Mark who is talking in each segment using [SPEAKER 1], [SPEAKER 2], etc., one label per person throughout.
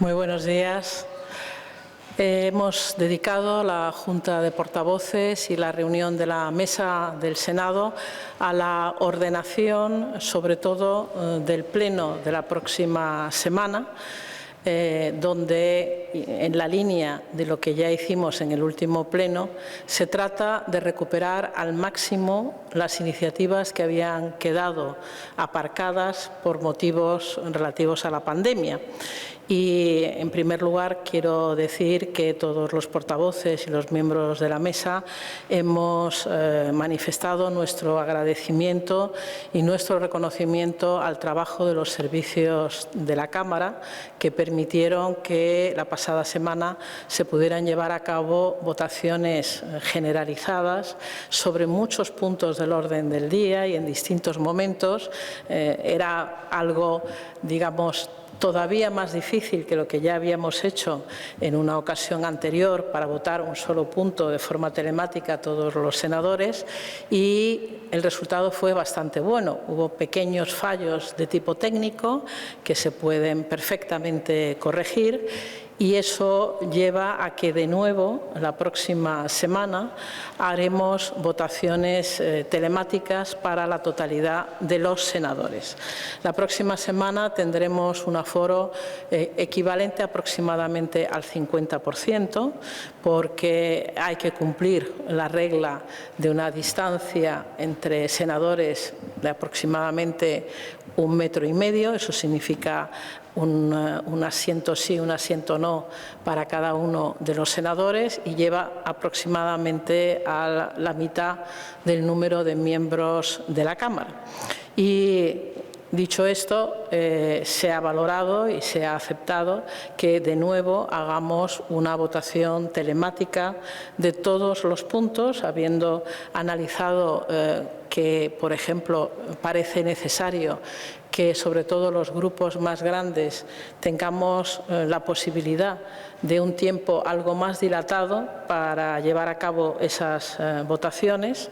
[SPEAKER 1] Muy buenos días. Hemos dedicado la Junta de Portavoces y la reunión de la Mesa del Senado a la ordenación, sobre todo, del Pleno de la próxima semana, donde, en la línea de lo que ya hicimos en el último pleno, se trata de recuperar al máximo las iniciativas que habían quedado aparcadas por motivos relativos a la pandemia. Y, en primer lugar, quiero decir que todos los portavoces y los miembros de la mesa hemos manifestado nuestro agradecimiento y nuestro reconocimiento al trabajo de los servicios de la Cámara, que permitieron que la pasada semana se pudieran llevar a cabo votaciones generalizadas sobre muchos puntos del orden del día y en distintos momentos. Era algo, digamos, todavía más difícil que lo que ya habíamos hecho en una ocasión anterior para votar un solo punto de forma telemática a todos los senadores, y el resultado fue bastante bueno. Hubo pequeños fallos de tipo técnico que se pueden perfectamente corregir, y eso lleva a que, de nuevo, la próxima semana haremos votaciones telemáticas para la totalidad de los senadores. La próxima semana tendremos un aforo equivalente aproximadamente al 50%, porque hay que cumplir la regla de una distancia entre senadores de aproximadamente 1,5 metros. Eso significa un asiento sí, un asiento no para cada uno de los senadores, y lleva aproximadamente a la mitad del número de miembros de la Cámara. Y, dicho esto, se ha valorado y se ha aceptado que, de nuevo, hagamos una votación telemática de todos los puntos, habiendo analizado que, por ejemplo, parece necesario que, sobre todo, los grupos más grandes tengamos la posibilidad de un tiempo algo más dilatado para llevar a cabo esas votaciones.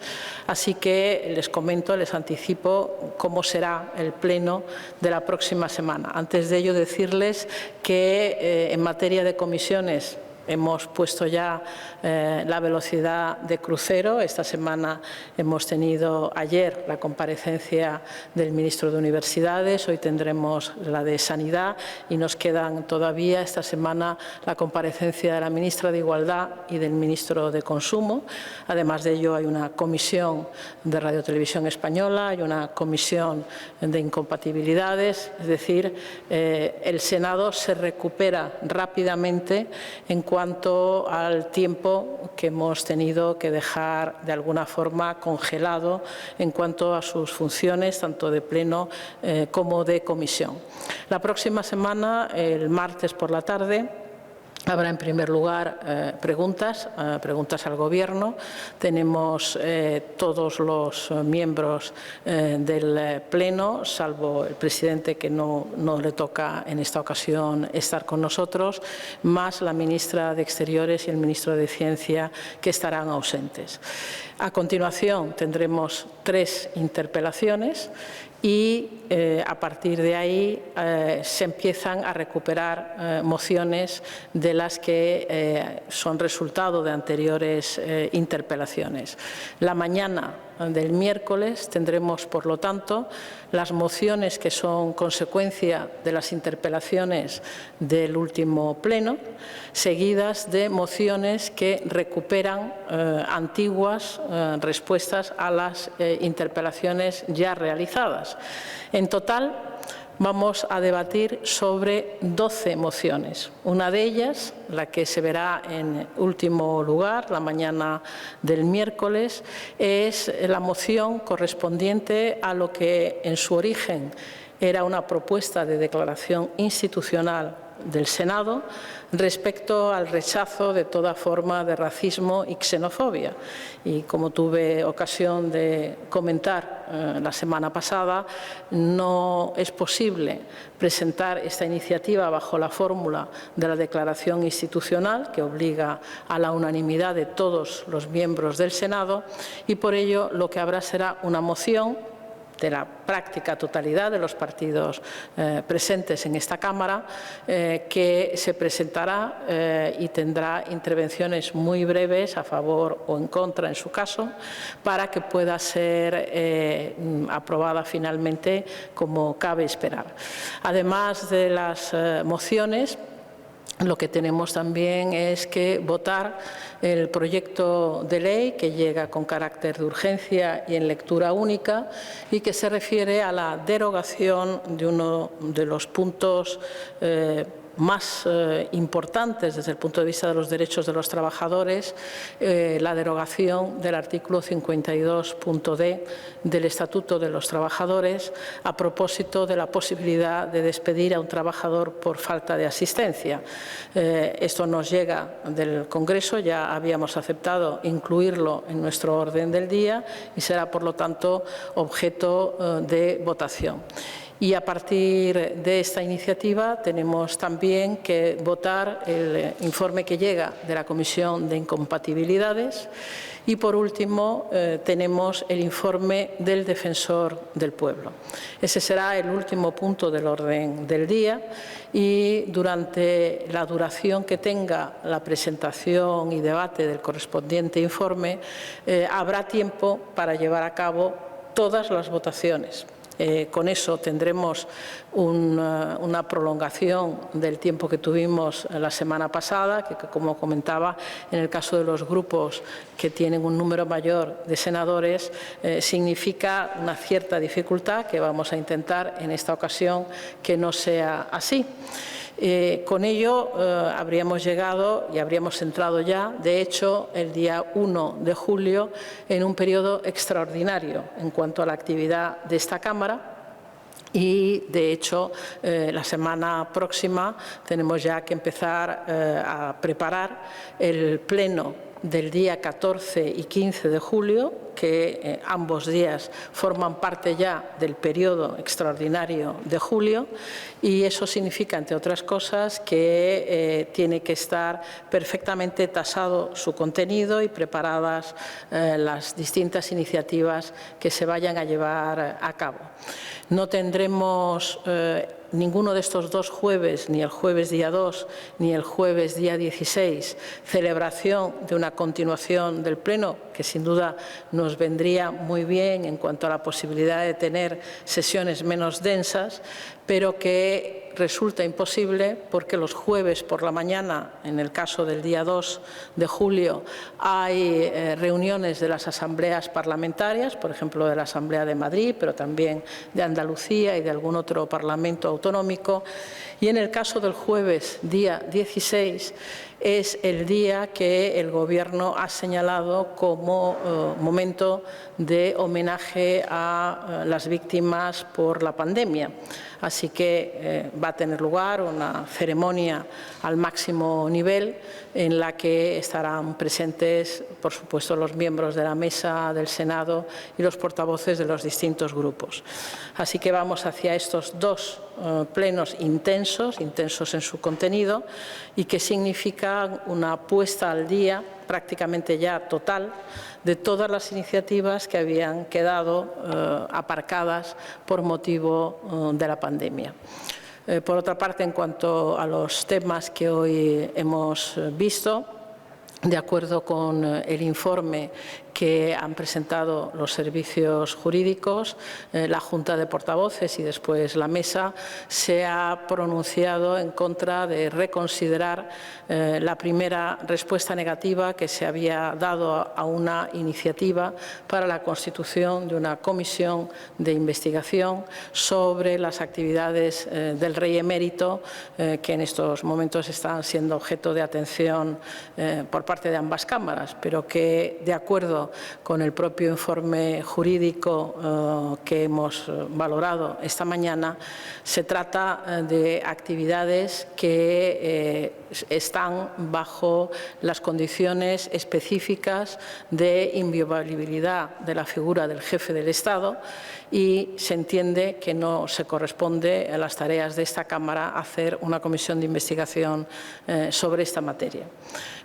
[SPEAKER 1] Así que les comento, les anticipo cómo será el pleno de la próxima semana. Antes de ello, decirles que en materia de comisiones hemos puesto ya la velocidad de crucero. Esta semana hemos tenido, ayer, la comparecencia del ministro de Universidades, hoy tendremos la de Sanidad, y nos quedan todavía esta semana la comparecencia de la ministra de Igualdad y del ministro de Consumo. Además de ello, hay una comisión de Radio Televisión Española, hay una comisión de incompatibilidades. Es decir, el Senado se recupera rápidamente en cuanto al tiempo que hemos tenido que dejar de alguna forma congelado en cuanto a sus funciones, tanto de pleno como de comisión. La próxima semana, el martes por la tarde, habrá, en primer lugar, preguntas al Gobierno. Tenemos todos los miembros del Pleno, salvo el presidente, que no le toca en esta ocasión estar con nosotros, más la ministra de Exteriores y el ministro de Ciencia, que estarán ausentes. A continuación, tendremos 3 interpelaciones y, a partir de ahí, se empiezan a recuperar mociones de las que son resultado de anteriores interpelaciones. La mañana del miércoles tendremos, por lo tanto, las mociones que son consecuencia de las interpelaciones del último pleno, seguidas de mociones que recuperan antiguas respuestas a las interpelaciones ya realizadas. En total, vamos a debatir sobre 12 mociones. Una de ellas, la que se verá en último lugar, la mañana del miércoles, es la moción correspondiente a lo que en su origen era una propuesta de declaración institucional del Senado respecto al rechazo de toda forma de racismo y xenofobia. Y, como tuve ocasión de comentar la semana pasada, no es posible presentar esta iniciativa bajo la fórmula de la declaración institucional, que obliga a la unanimidad de todos los miembros del Senado, y por ello lo que habrá será una moción de la práctica totalidad de los partidos presentes en esta Cámara, que se presentará y tendrá intervenciones muy breves a favor o en contra, en su caso, para que pueda ser aprobada finalmente como cabe esperar. Además de las mociones, lo que tenemos también es que votar el proyecto de ley que llega con carácter de urgencia y en lectura única y que se refiere a la derogación de uno de los puntos más importantes desde el punto de vista de los derechos de los trabajadores, la derogación del artículo 52.d del Estatuto de los Trabajadores a propósito de la posibilidad de despedir a un trabajador por falta de asistencia. Esto nos llega del Congreso, ya habíamos aceptado incluirlo en nuestro orden del día y será, por lo tanto, objeto de votación. Y a partir de esta iniciativa tenemos también que votar el informe que llega de la Comisión de Incompatibilidades y, por último, tenemos el informe del Defensor del Pueblo. Ese será el último punto del orden del día y durante la duración que tenga la presentación y debate del correspondiente informe habrá tiempo para llevar a cabo todas las votaciones. Con eso tendremos una prolongación del tiempo que tuvimos la semana pasada, que, como comentaba, en el caso de los grupos que tienen un número mayor de senadores, significa una cierta dificultad que vamos a intentar en esta ocasión que no sea así. Con ello habríamos llegado y habríamos entrado ya, de hecho, el día 1 de julio en un periodo extraordinario en cuanto a la actividad de esta Cámara. Y, de hecho, la semana próxima tenemos ya que empezar a preparar el pleno del día 14 y 15 de julio, que ambos días forman parte ya del periodo extraordinario de julio, y eso significa, entre otras cosas, que tiene que estar perfectamente tasado su contenido y preparadas las distintas iniciativas que se vayan a llevar a cabo. No tendremos ninguno de estos dos jueves, ni el jueves día 2 ni el jueves día 16, celebración de una continuación del Pleno, que sin duda nos vendría muy bien en cuanto a la posibilidad de tener sesiones menos densas, pero que resulta imposible porque los jueves por la mañana, en el caso del día 2 de julio, hay reuniones de las asambleas parlamentarias, por ejemplo, de la Asamblea de Madrid, pero también de Andalucía y de algún otro parlamento autonómico. Y en el caso del jueves, día 16, es el día que el Gobierno ha señalado como momento de homenaje a las víctimas por la pandemia. Así que va a tener lugar una ceremonia al máximo nivel en la que estarán presentes, por supuesto, los miembros de la mesa del Senado y los portavoces de los distintos grupos. Así que vamos hacia estos dos plenos intensos en su contenido y que significan una puesta al día prácticamente ya total de todas las iniciativas que habían quedado aparcadas por motivo de la pandemia. Por otra parte, en cuanto a los temas que hoy hemos visto, de acuerdo con el informe que han presentado los servicios jurídicos, la Junta de Portavoces y después la Mesa se ha pronunciado en contra de reconsiderar la primera respuesta negativa que se había dado a una iniciativa para la constitución de una comisión de investigación sobre las actividades del Rey Emérito, que en estos momentos están siendo objeto de atención por parte de ambas cámaras, pero que, de acuerdo con el propio informe jurídico que hemos valorado esta mañana, se trata de actividades que están bajo las condiciones específicas de inviolabilidad de la figura del jefe del Estado y se entiende que no se corresponde a las tareas de esta Cámara hacer una comisión de investigación sobre esta materia.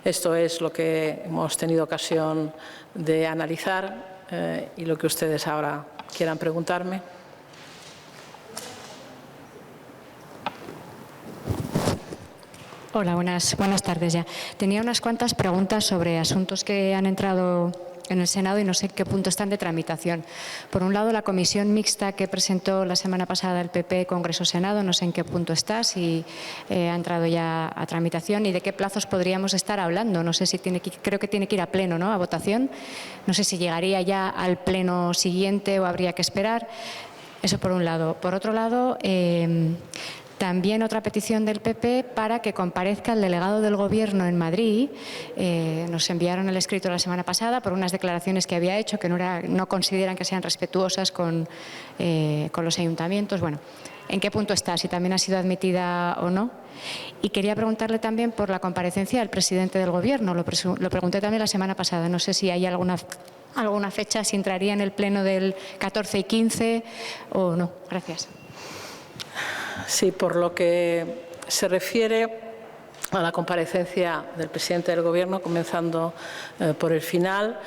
[SPEAKER 1] Esto es lo que hemos tenido ocasión de analizar y lo que ustedes ahora quieran preguntarme.
[SPEAKER 2] Hola, buenas tardes ya. Tenía unas cuantas preguntas sobre asuntos que han entrado en el Senado y no sé en qué punto están de tramitación. Por un lado, la comisión mixta que presentó la semana pasada el PP Congreso-Senado, no sé en qué punto está, si ha entrado ya a tramitación y de qué plazos podríamos estar hablando. No sé si creo que tiene que ir a pleno, ¿no?, a votación. No sé si llegaría ya al pleno siguiente o habría que esperar. Eso por un lado. Por otro lado, también otra petición del PP para que comparezca el delegado del Gobierno en Madrid. Nos enviaron el escrito la semana pasada por unas declaraciones que había hecho que no consideran que sean respetuosas con los ayuntamientos. Bueno, ¿en qué punto está? Si también ha sido admitida o no. Y quería preguntarle también por la comparecencia del presidente del Gobierno. Lo pregunté también la semana pasada. No sé si hay alguna fecha, si entraría en el pleno del 14 y 15 o no. Gracias.
[SPEAKER 1] Sí, por lo que se refiere a la comparecencia del presidente del Gobierno, comenzando por el final,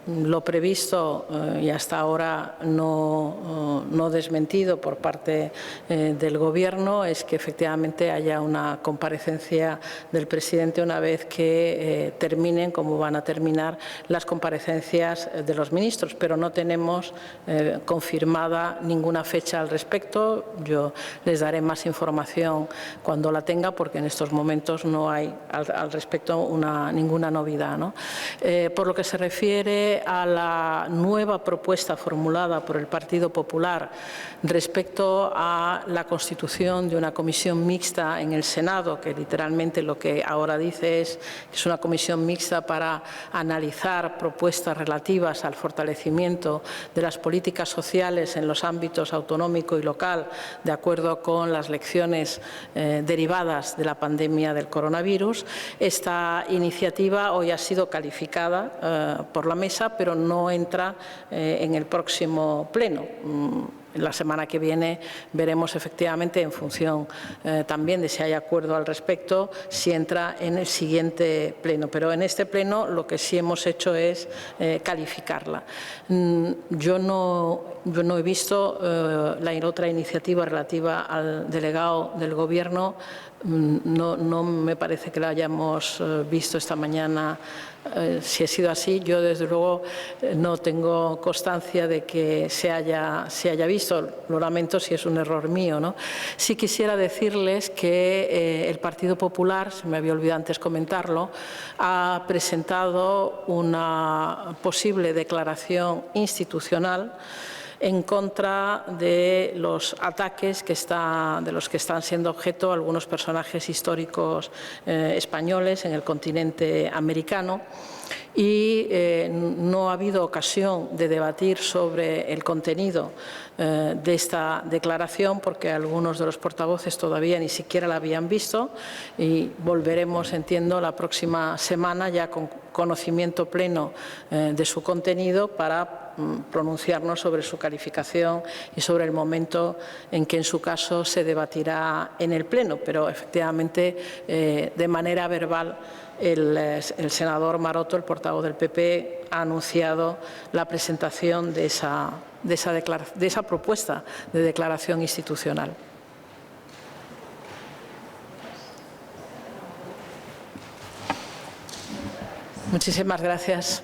[SPEAKER 1] lo previsto y hasta ahora no desmentido por parte del Gobierno es que efectivamente haya una comparecencia del presidente una vez que terminen, como van a terminar, las comparecencias de los ministros, pero no tenemos confirmada ninguna fecha al respecto. Yo les daré más información cuando la tenga, porque en estos momentos no hay al respecto ninguna novedad, ¿no? Por lo que se refiere a la nueva propuesta formulada por el Partido Popular respecto a la constitución de una comisión mixta en el Senado, que literalmente lo que ahora dice es que es una comisión mixta para analizar propuestas relativas al fortalecimiento de las políticas sociales en los ámbitos autonómico y local, de acuerdo con las lecciones derivadas de la pandemia del coronavirus. Esta iniciativa hoy ha sido calificada por la mesa, pero no entra en el próximo pleno. La semana que viene veremos efectivamente, en función también de si hay acuerdo al respecto, si entra en el siguiente pleno. Pero en este pleno lo que sí hemos hecho es calificarla. Yo no he visto la otra iniciativa relativa al delegado del Gobierno. No me parece que la hayamos visto esta mañana. Si ha sido así, yo desde luego no tengo constancia de que se haya visto. Lo lamento si es un error mío, ¿no? Sí quisiera decirles que el Partido Popular, se me había olvidado antes comentarlo, ha presentado una posible declaración institucional en contra de los ataques de los que están siendo objeto algunos personajes históricos españoles en el continente americano. Y no ha habido ocasión de debatir sobre el contenido de esta declaración, porque algunos de los portavoces todavía ni siquiera la habían visto, y volveremos, entiendo, la próxima semana ya con conocimiento pleno de su contenido para pronunciarnos sobre su calificación y sobre el momento en que en su caso se debatirá en el pleno. Pero efectivamente, de manera verbal, el senador Maroto, el portavoz del PP, ha anunciado la presentación de esa propuesta de declaración institucional. Muchísimas gracias.